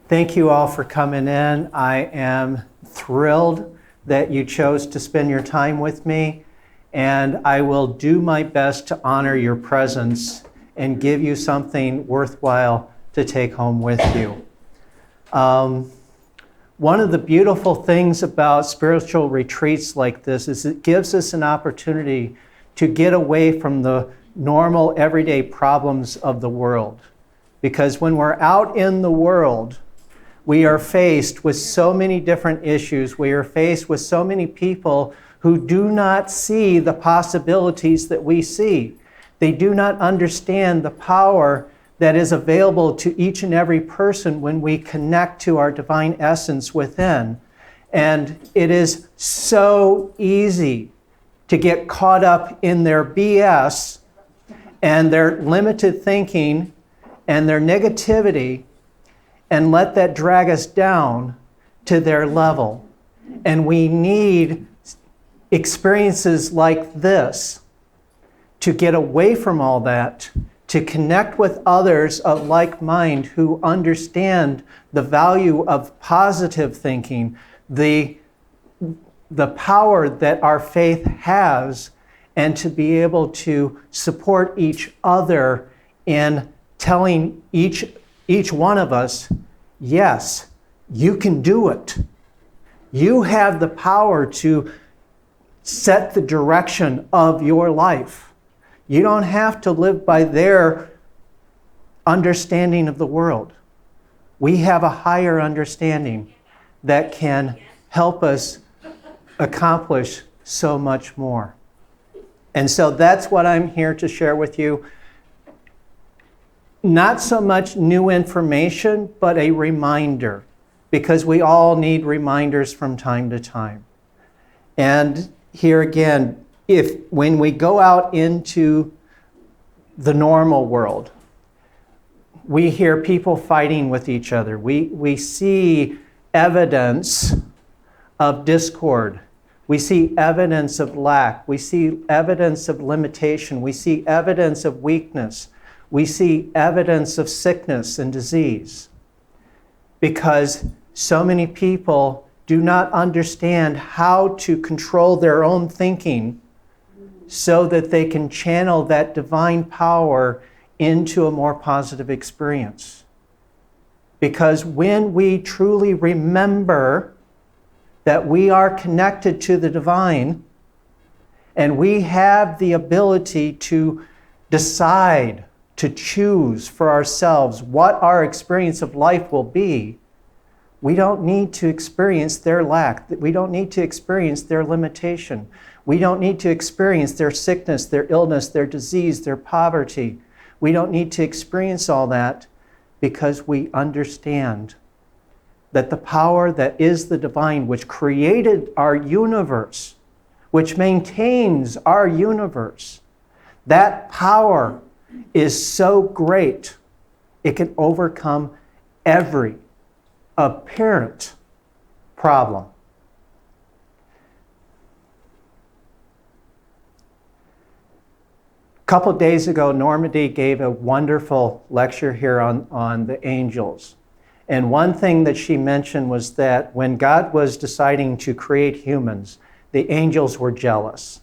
Thank you all for coming in. I am thrilled that you chose to spend your time with me, and I will do my best to honor your presence and give you something worthwhile to take home with you. One of the beautiful things about spiritual retreats like this is it gives us an opportunity to get away from the normal everyday problems of the world. Because when we're out in the world, we are faced with so many different issues. We are faced with so many people who do not see the possibilities that we see. They do not understand the power that is available to each and every person when we connect to our divine essence within. And it is so easy to get caught up in their BS and their limited thinking and their negativity and let that drag us down to their level. And we need experiences like this to get away from all that, to connect with others of like mind who understand the value of positive thinking, the power that our faith has, and to be able to support each other in telling each one of us, yes, you can do it. You have the power to set the direction of your life. You don't have to live by their understanding of the world. We have a higher understanding that can help us accomplish so much more. And so that's what I'm here to share with you. Not so much new information, but a reminder, because we all need reminders from time to time. And here again, when we go out into the normal world, we hear people fighting with each other. We see evidence of discord. We see evidence of lack. We see evidence of limitation. We see evidence of weakness. We see evidence of sickness and disease, because so many people do not understand how to control their own thinking so that they can channel that divine power into a more positive experience. Because when we truly remember that we are connected to the divine and we have the ability to decide, to choose for ourselves what our experience of life will be, we don't need to experience their lack. We don't need to experience their limitation. We don't need to experience their sickness, their illness, their disease, their poverty. We don't need to experience all that, because we understand that the power that is the divine, which created our universe, which maintains our universe, that power is so great, it can overcome every apparent problem. A couple of days ago, Normandy gave a wonderful lecture here on the angels. And one thing that she mentioned was that when God was deciding to create humans, the angels were jealous.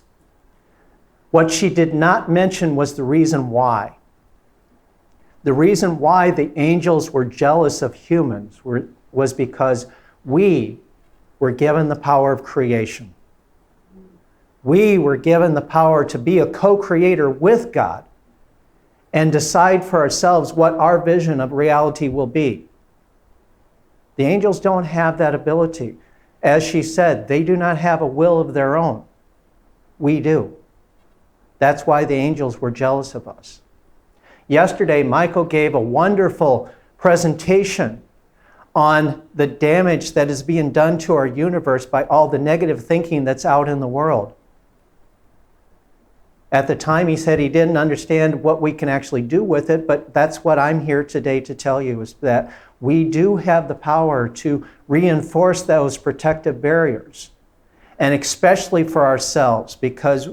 What she did not mention was the reason why. The reason why the angels were jealous of humans was because we were given the power of creation. We were given the power to be a co-creator with God and decide for ourselves what our vision of reality will be. The angels don't have that ability. As she said, they do not have a will of their own. We do. That's why the angels were jealous of us. Yesterday, Michael gave a wonderful presentation on the damage that is being done to our universe by all the negative thinking that's out in the world. At the time, he said he didn't understand what we can actually do with it, but that's what I'm here today to tell you, is that we do have the power to reinforce those protective barriers, and especially for ourselves, because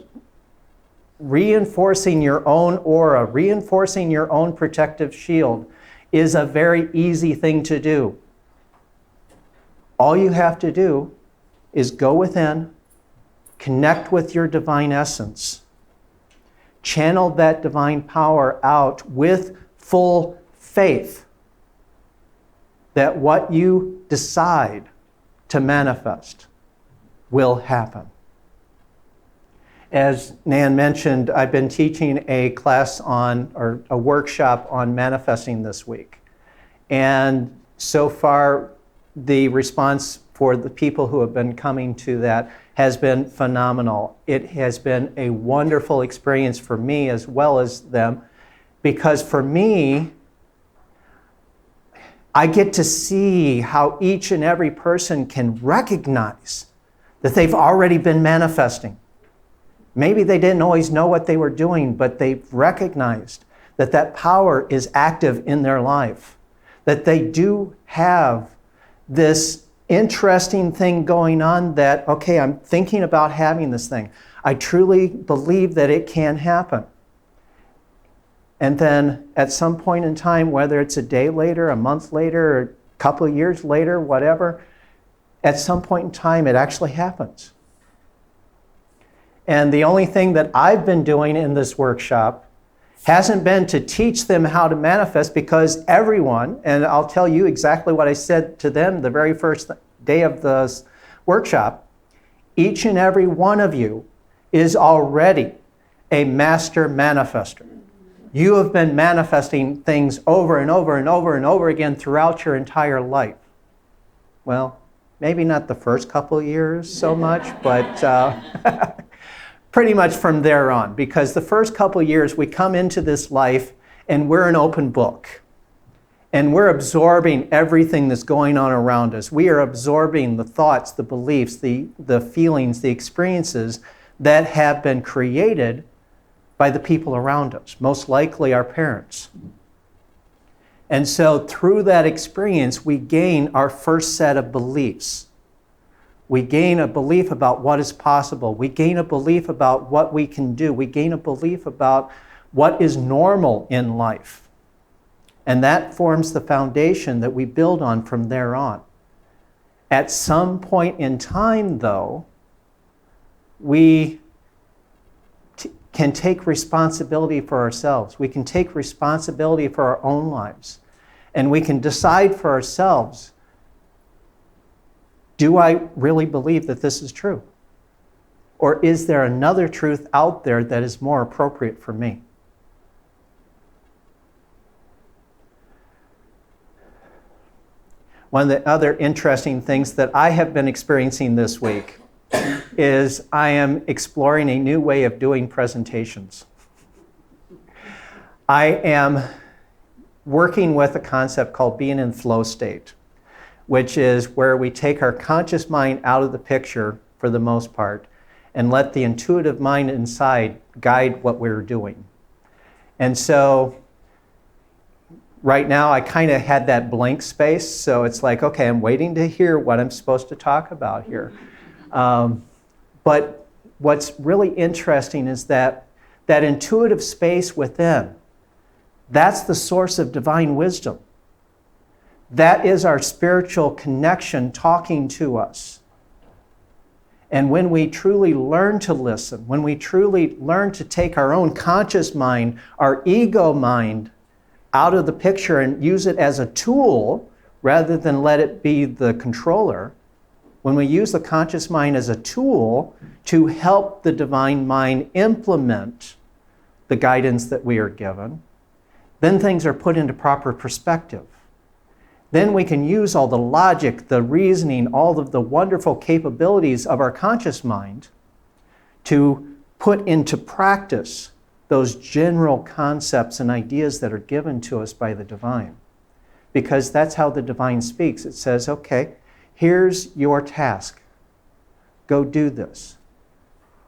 reinforcing your own aura, reinforcing your own protective shield is a very easy thing to do. All you have to do is go within, connect with your divine essence, channel that divine power out with full faith that what you decide to manifest will happen. As Nan mentioned, I've been teaching a class or a workshop on manifesting this week. And so far, the response for the people who have been coming to that has been phenomenal. It has been a wonderful experience for me as well as them, because for me, I get to see how each and every person can recognize that they've already been manifesting. Maybe they didn't always know what they were doing, but they've recognized that that power is active in their life, that they do have this interesting thing going on that, okay, I'm thinking about having this thing. I truly believe that it can happen. And then at some point in time, whether it's a day later, a month later, or a couple of years later, whatever, at some point in time, it actually happens. And the only thing that I've been doing in this workshop hasn't been to teach them how to manifest, because everyone, and I'll tell you exactly what I said to them the very first day of the workshop, each and every one of you is already a master manifester. You have been manifesting things over and over and over and over again throughout your entire life. Well, maybe not the first couple of years so much, but pretty much from there on, because the first couple of years we come into this life and we're an open book. And we're absorbing everything that's going on around us. We are absorbing the thoughts, the beliefs, the feelings, the experiences that have been created by the people around us, most likely our parents. And so through that experience, we gain our first set of beliefs. We gain a belief about what is possible. We gain a belief about what we can do. We gain a belief about what is normal in life. And that forms the foundation that we build on from there on. At some point in time, though, we can take responsibility for ourselves. We can take responsibility for our own lives. And we can decide for ourselves, do I really believe that this is true? Or is there another truth out there that is more appropriate for me? One of the other interesting things that I have been experiencing this week is I am exploring a new way of doing presentations. I am working with a concept called being in flow state, which is where we take our conscious mind out of the picture for the most part and let the intuitive mind inside guide what we're doing. And so right now I kind of had that blank space, so it's like, okay, I'm waiting to hear what I'm supposed to talk about here. But what's really interesting is that intuitive space within, that's the source of divine wisdom. That is our spiritual connection talking to us. And when we truly learn to listen, when we truly learn to take our own conscious mind, our ego mind, out of the picture and use it as a tool rather than let it be the controller, when we use the conscious mind as a tool to help the divine mind implement the guidance that we are given, then things are put into proper perspective. Then we can use all the logic, the reasoning, all of the wonderful capabilities of our conscious mind to put into practice those general concepts and ideas that are given to us by the divine. Because that's how the divine speaks. It says, okay, here's your task. Go do this.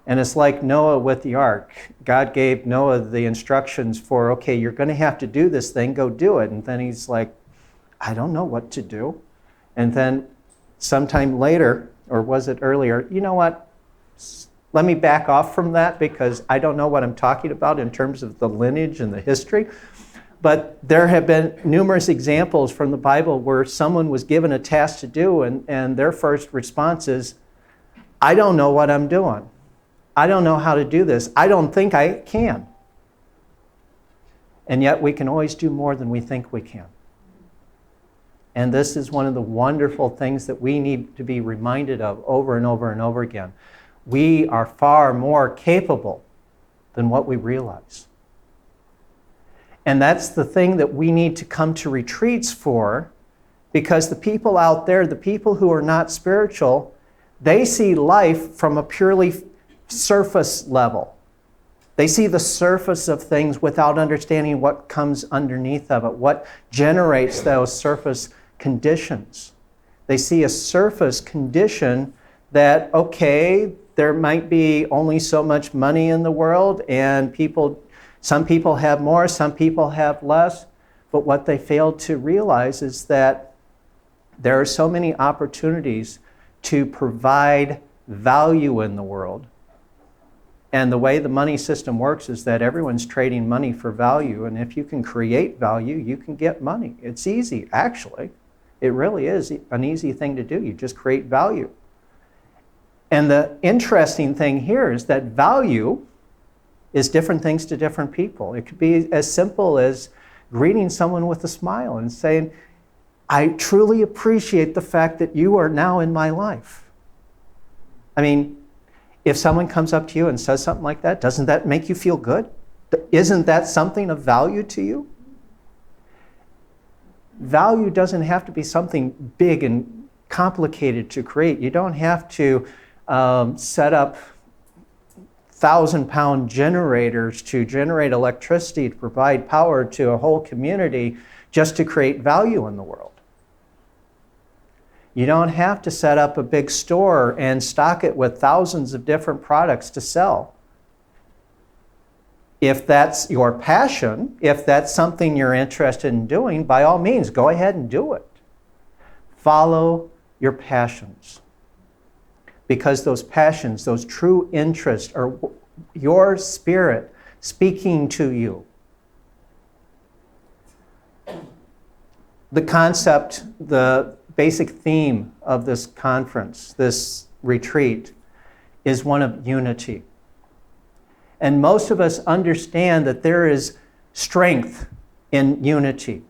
And it's like Noah with the ark. God gave Noah the instructions for, okay, you're going to have to do this thing, go do it. And then he's like, I don't know what to do. And then sometime later, or was it earlier, you know what? Let me back off from that because I don't know what I'm talking about in terms of the lineage and the history. But there have been numerous examples from the Bible where someone was given a task to do, and their first response is, I don't know what I'm doing. I don't know how to do this. I don't think I can. And yet we can always do more than we think we can. And this is one of the wonderful things that we need to be reminded of over and over and over again. We are far more capable than what we realize. And that's the thing that we need to come to retreats for, because the people out there, the people who are not spiritual, they see life from a purely surface level. They see the surface of things without understanding what comes underneath of it, what generates those surface conditions. They see a surface condition that, okay, there might be only so much money in the world, and some people have more, some people have less, but what they fail to realize is that there are so many opportunities to provide value in the world. And the way the money system works is that everyone's trading money for value, and if you can create value, you can get money. It's easy, actually. It really is an easy thing to do. You just create value. And the interesting thing here is that value is different things to different people. It could be as simple as greeting someone with a smile and saying, I truly appreciate the fact that you are now in my life. I mean, if someone comes up to you and says something like that, doesn't that make you feel good? Isn't that something of value to you? Value doesn't have to be something big and complicated to create. You don't have to set up 1,000-pound generators to generate electricity to provide power to a whole community just to create value in the world. You don't have to set up a big store and stock it with thousands of different products to sell. If that's your passion, if that's something you're interested in doing, by all means, go ahead and do it. Follow your passions. Because those passions, those true interests, are your spirit speaking to you. The concept, the basic theme of this conference, this retreat, is one of unity. And most of us understand that there is strength in unity.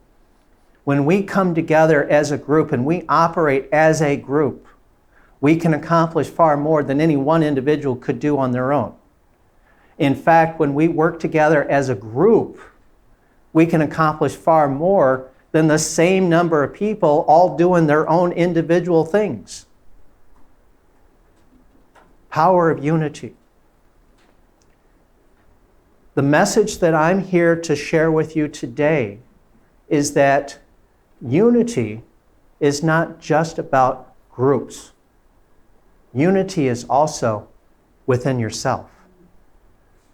When we come together as a group and we operate as a group, we can accomplish far more than any one individual could do on their own. In fact, when we work together as a group, we can accomplish far more than the same number of people all doing their own individual things. Power of unity. The message that I'm here to share with you today is that unity is not just about groups. Unity is also within yourself.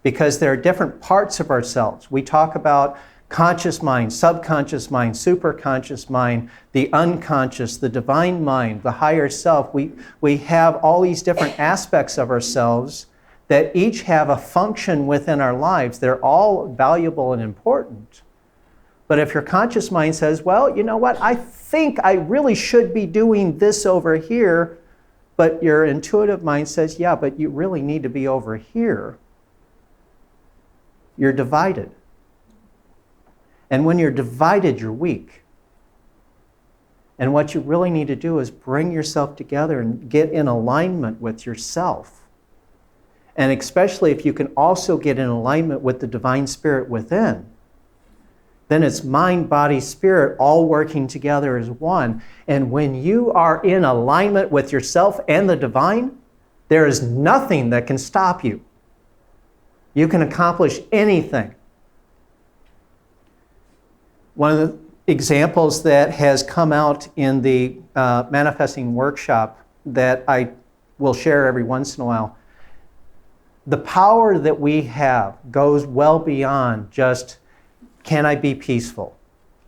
Because there are different parts of ourselves. We talk about conscious mind, subconscious mind, superconscious mind, the unconscious, the divine mind, the higher self. We have all these different aspects of ourselves that each have a function within our lives. They're all valuable and important. But if your conscious mind says, well, you know what, I think I really should be doing this over here, but your intuitive mind says, yeah, but you really need to be over here, you're divided. And when you're divided, you're weak. And what you really need to do is bring yourself together and get in alignment with yourself. And especially if you can also get in alignment with the divine spirit within, then it's mind, body, spirit all working together as one. And when you are in alignment with yourself and the divine, there is nothing that can stop you. You can accomplish anything. One of the examples that has come out in the manifesting workshop that I will share every once in a while, the power that we have goes well beyond just, can I be peaceful?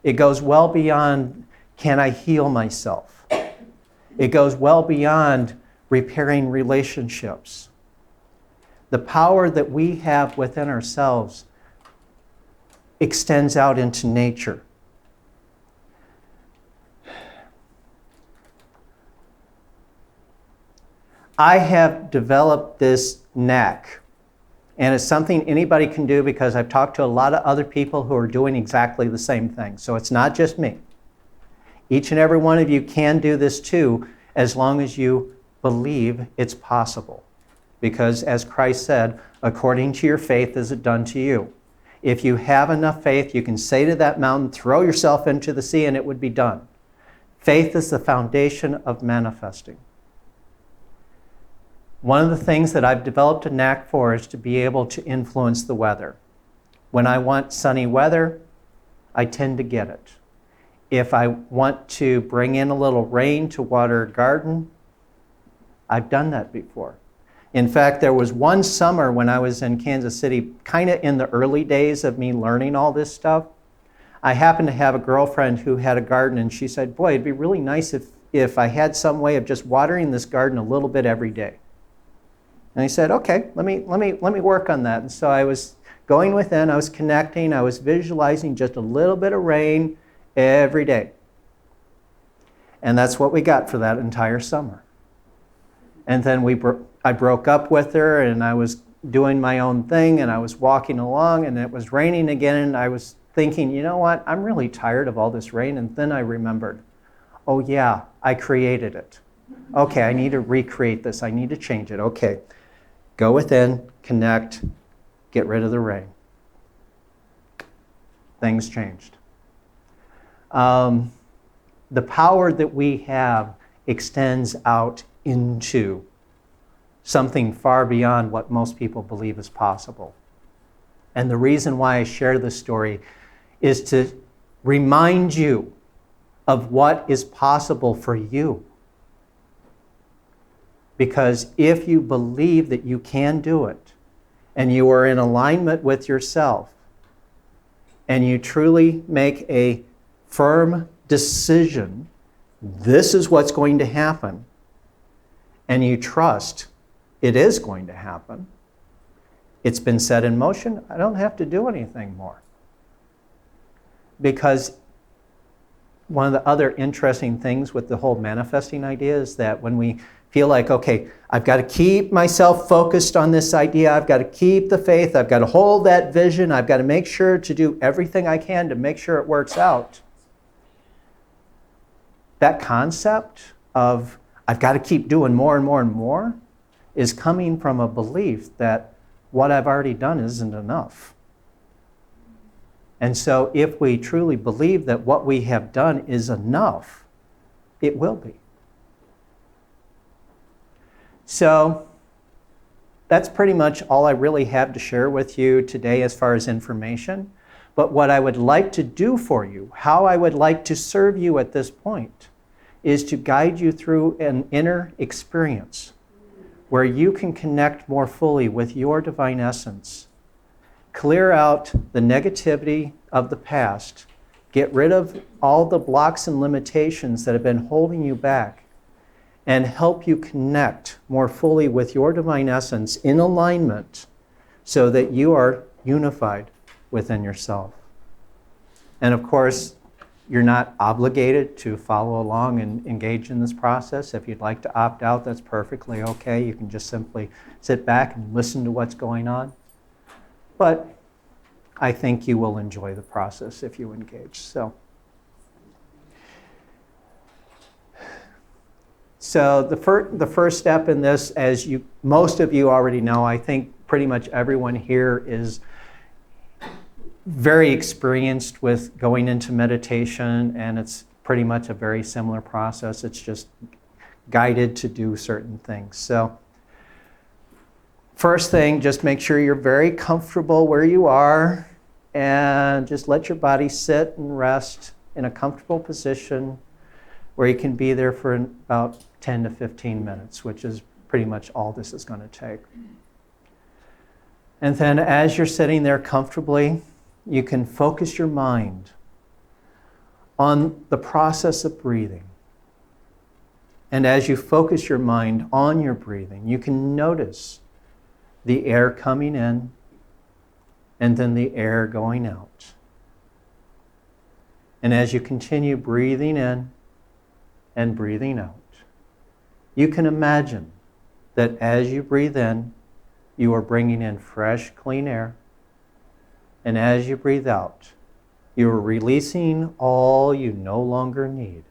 It goes well beyond, can I heal myself? It goes well beyond repairing relationships. The power that we have within ourselves extends out into nature. I have developed this knack, and it's something anybody can do because I've talked to a lot of other people who are doing exactly the same thing. So it's not just me. Each and every one of you can do this too, as long as you believe it's possible. Because as Christ said, according to your faith is it done to you. If you have enough faith, you can say to that mountain, throw yourself into the sea, and it would be done. Faith is the foundation of manifesting. One of the things that I've developed a knack for is to be able to influence the weather. When I want sunny weather, I tend to get it. If I want to bring in a little rain to water a garden, I've done that before. In fact, there was one summer when I was in Kansas City, kind of in the early days of me learning all this stuff. I happened to have a girlfriend who had a garden, and she said, boy, it'd be really nice if I had some way of just watering this garden a little bit every day. And I said, okay, let me work on that. And so I was going within, I was connecting, I was visualizing just a little bit of rain every day. And that's what we got for that entire summer. And then I broke up with her, and I was doing my own thing, and I was walking along, and it was raining again, and I was thinking, you know what, I'm really tired of all this rain. And then I remembered, oh yeah, I created it. Okay, I need to recreate this. I need to change it. Okay, go within, connect, get rid of the rain. Things changed. The power that we have extends out into something far beyond what most people believe is possible. And the reason why I share this story is to remind you of what is possible for you. Because if you believe that you can do it, and you are in alignment with yourself, and you truly make a firm decision, this is what's going to happen, and you trust it is going to happen, it's been set in motion, I don't have to do anything more. Because one of the other interesting things with the whole manifesting idea is that when we feel like, okay, I've got to keep myself focused on this idea, I've got to keep the faith, I've got to hold that vision, I've got to make sure to do everything I can to make sure it works out. That concept of I've got to keep doing more and more and more is coming from a belief that what I've already done isn't enough. And so if we truly believe that what we have done is enough, it will be. So that's pretty much all I really have to share with you today as far as information. But what I would like to do for you, how I would like to serve you at this point, is to guide you through an inner experience where you can connect more fully with your divine essence, clear out the negativity of the past, get rid of all the blocks and limitations that have been holding you back, and help you connect more fully with your divine essence in alignment so that you are unified within yourself. And of course, you're not obligated to follow along and engage in this process. If you'd like to opt out, that's perfectly okay. You can just simply sit back and listen to what's going on. But I think you will enjoy the process if you engage. So the first step in this, as most of you already know, I think pretty much everyone here is very experienced with going into meditation, and it's pretty much a very similar process. It's just guided to do certain things. So first thing, just make sure you're very comfortable where you are, and just let your body sit and rest in a comfortable position where you can be there for about 10 to 15 minutes, which is pretty much all this is going to take. And then as you're sitting there comfortably, you can focus your mind on the process of breathing. And as you focus your mind on your breathing, you can notice the air coming in and then the air going out. And as you continue breathing in and breathing out, you can imagine that as you breathe in, you are bringing in fresh, clean air. And as you breathe out, you are releasing all you no longer need.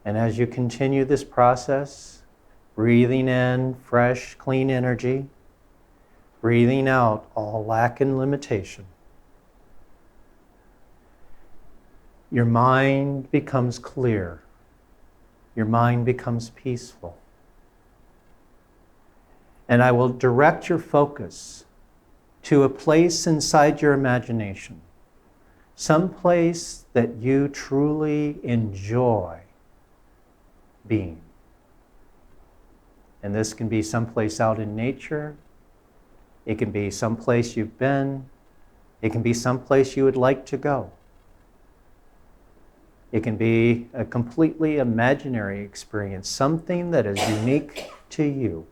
And as you continue this process, breathing in fresh, clean energy, breathing out all lack and limitation, your mind becomes clear. Your mind becomes peaceful. And I will direct your focus to a place inside your imagination, some place that you truly enjoy being. And this can be someplace out in nature. It can be someplace you've been. It can be someplace you would like to go. It can be a completely imaginary experience, something that is unique to you.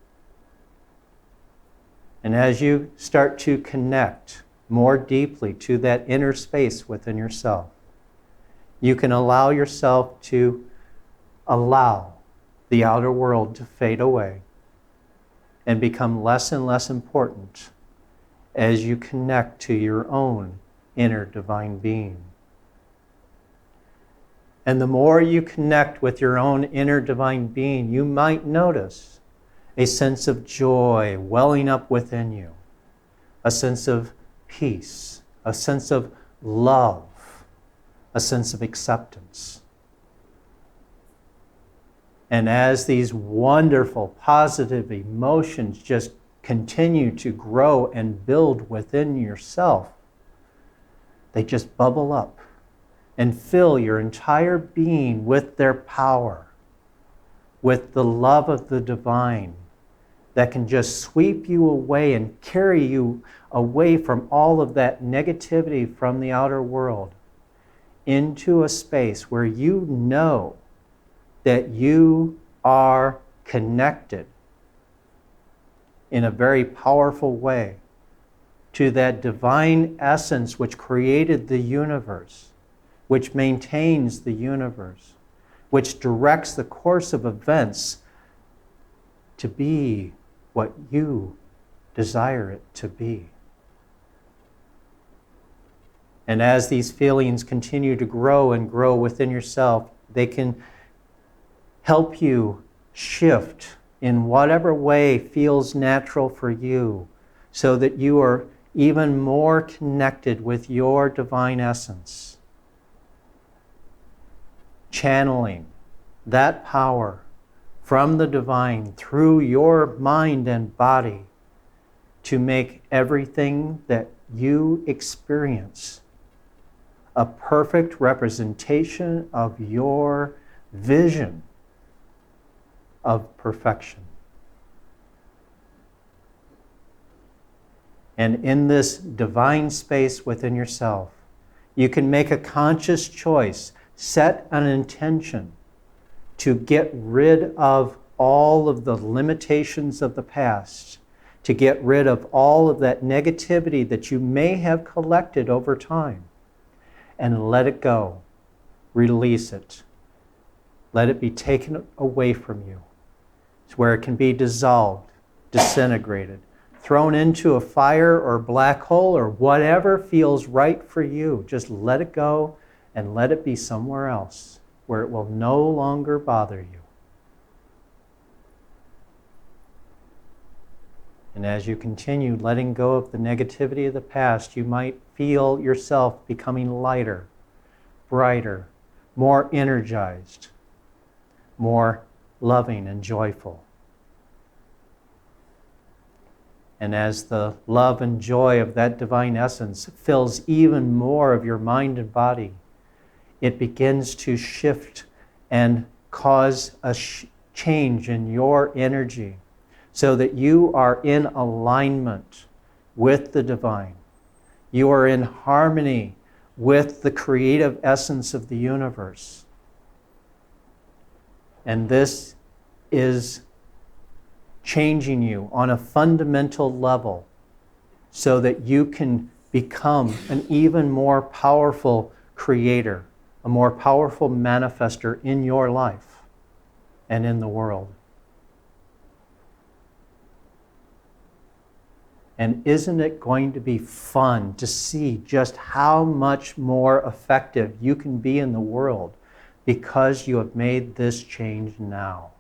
And as you start to connect more deeply to that inner space within yourself, you can allow yourself to allow the outer world to fade away and become less and less important as you connect to your own inner divine being. And the more you connect with your own inner divine being, you might notice a sense of joy welling up within you, a sense of peace, a sense of love, a sense of acceptance. And as these wonderful, positive emotions just continue to grow and build within yourself, they just bubble up and fill your entire being with their power, with the love of the divine that can just sweep you away and carry you away from all of that negativity from the outer world into a space where you know that you are connected in a very powerful way to that divine essence which created the universe, which maintains the universe, which directs the course of events to be what you desire it to be. And as these feelings continue to grow and grow within yourself, they can help you shift in whatever way feels natural for you, so that you are even more connected with your divine essence, channeling that power from the divine through your mind and body to make everything that you experience a perfect representation of your vision of perfection. And in this divine space within yourself, you can make a conscious choice, set an intention to get rid of all of the limitations of the past, to get rid of all of that negativity that you may have collected over time, and let it go. Release it. Let it be taken away from you. It's where it can be dissolved, disintegrated, thrown into a fire or black hole or whatever feels right for you. Just let it go and let it be somewhere else where it will no longer bother you. And as you continue letting go of the negativity of the past, you might feel yourself becoming lighter, brighter, more energized, more loving and joyful. And as the love and joy of that divine essence fills even more of your mind and body, it begins to shift and cause a change in your energy so that you are in alignment with the divine. You are in harmony with the creative essence of the universe. And this is changing you on a fundamental level so that you can become an even more powerful creator, a more powerful manifester in your life and in the world. And isn't it going to be fun to see just how much more effective you can be in the world because you have made this change now?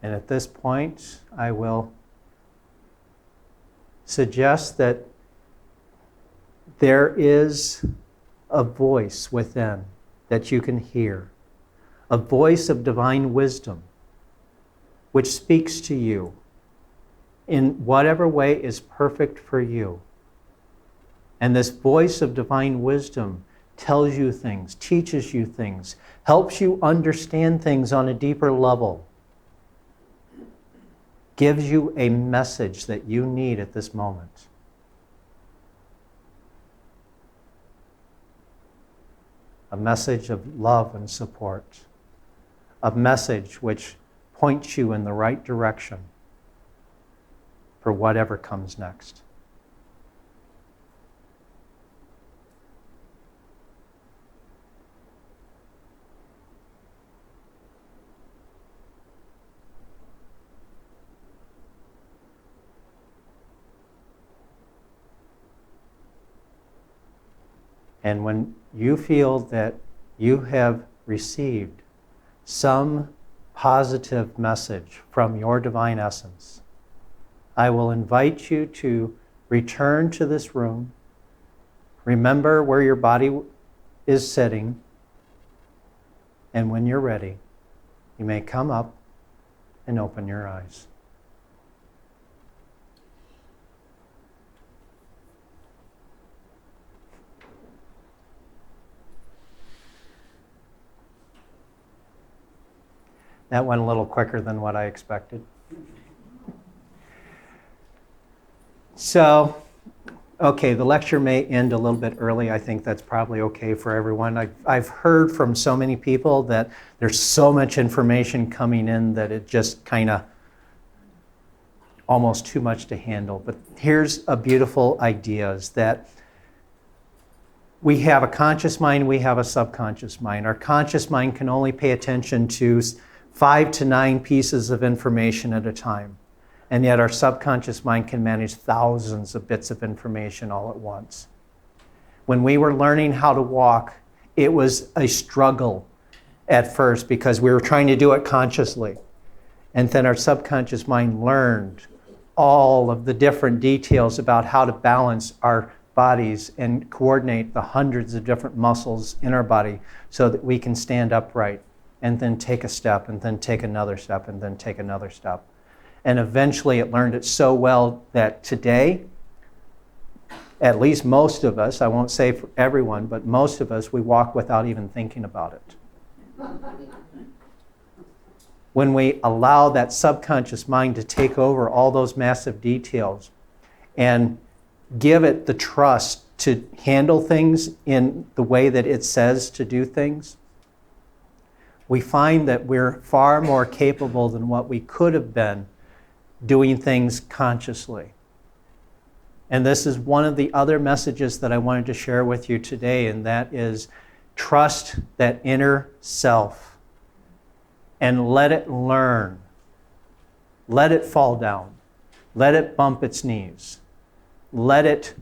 And at this point, I will suggest that there is a voice within that you can hear, a voice of divine wisdom which speaks to you in whatever way is perfect for you. And this voice of divine wisdom tells you things, teaches you things, helps you understand things on a deeper level, gives you a message that you need at this moment. A message of love and support. A message which points you in the right direction for whatever comes next. And when you feel that you have received some positive message from your divine essence, I will invite you to return to this room. Remember where your body is sitting. And when you're ready, you may come up and open your eyes. That went a little quicker than what I expected. So, okay, the lecture may end a little bit early. I think that's probably okay for everyone. I've heard from so many people that there's so much information coming in that it just kind of almost too much to handle. But here's a beautiful idea is that we have a conscious mind, we have a subconscious mind. Our conscious mind can only pay attention to 5 to 9 pieces of information at a time. And yet our subconscious mind can manage thousands of bits of information all at once. When we were learning how to walk, it was a struggle at first because we were trying to do it consciously. And then our subconscious mind learned all of the different details about how to balance our bodies and coordinate the hundreds of different muscles in our body so that we can stand upright and then take a step, and then take another step, and then take another step. And eventually it learned it so well that today, at least most of us, I won't say for everyone, but most of us, we walk without even thinking about it. When we allow that subconscious mind to take over all those massive details and give it the trust to handle things in the way that it says to do things, we find that we're far more capable than what we could have been doing things consciously. And this is one of the other messages that I wanted to share with you today, and that is trust that inner self and let it learn. Let it fall down. Let it bump its knees. Let it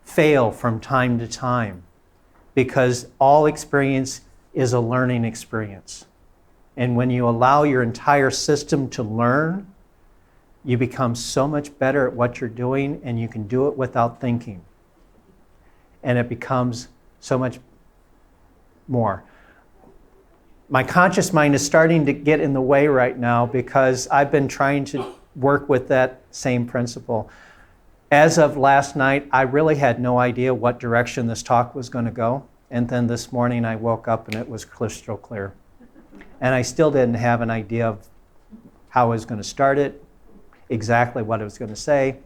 fail from time to time, because all experience is a learning experience. And when you allow your entire system to learn, you become so much better at what you're doing, and you can do it without thinking. And it becomes so much more. My conscious mind is starting to get in the way right now because I've been trying to work with that same principle. As of last night, I really had no idea what direction this talk was going to go. And then this morning I woke up and it was crystal clear. And I still didn't have an idea of how I was going to start it, exactly what I was going to say.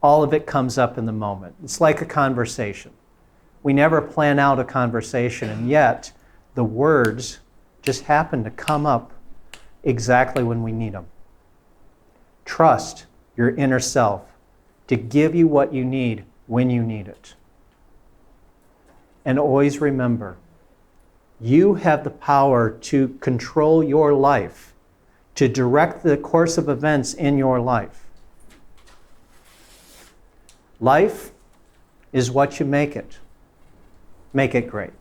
All of it comes up in the moment. It's like a conversation. We never plan out a conversation, and yet the words just happen to come up exactly when we need them. Trust your inner self to give you what you need when you need it. And always remember, you have the power to control your life, to direct the course of events in your life. Life is what you make it. Make it great.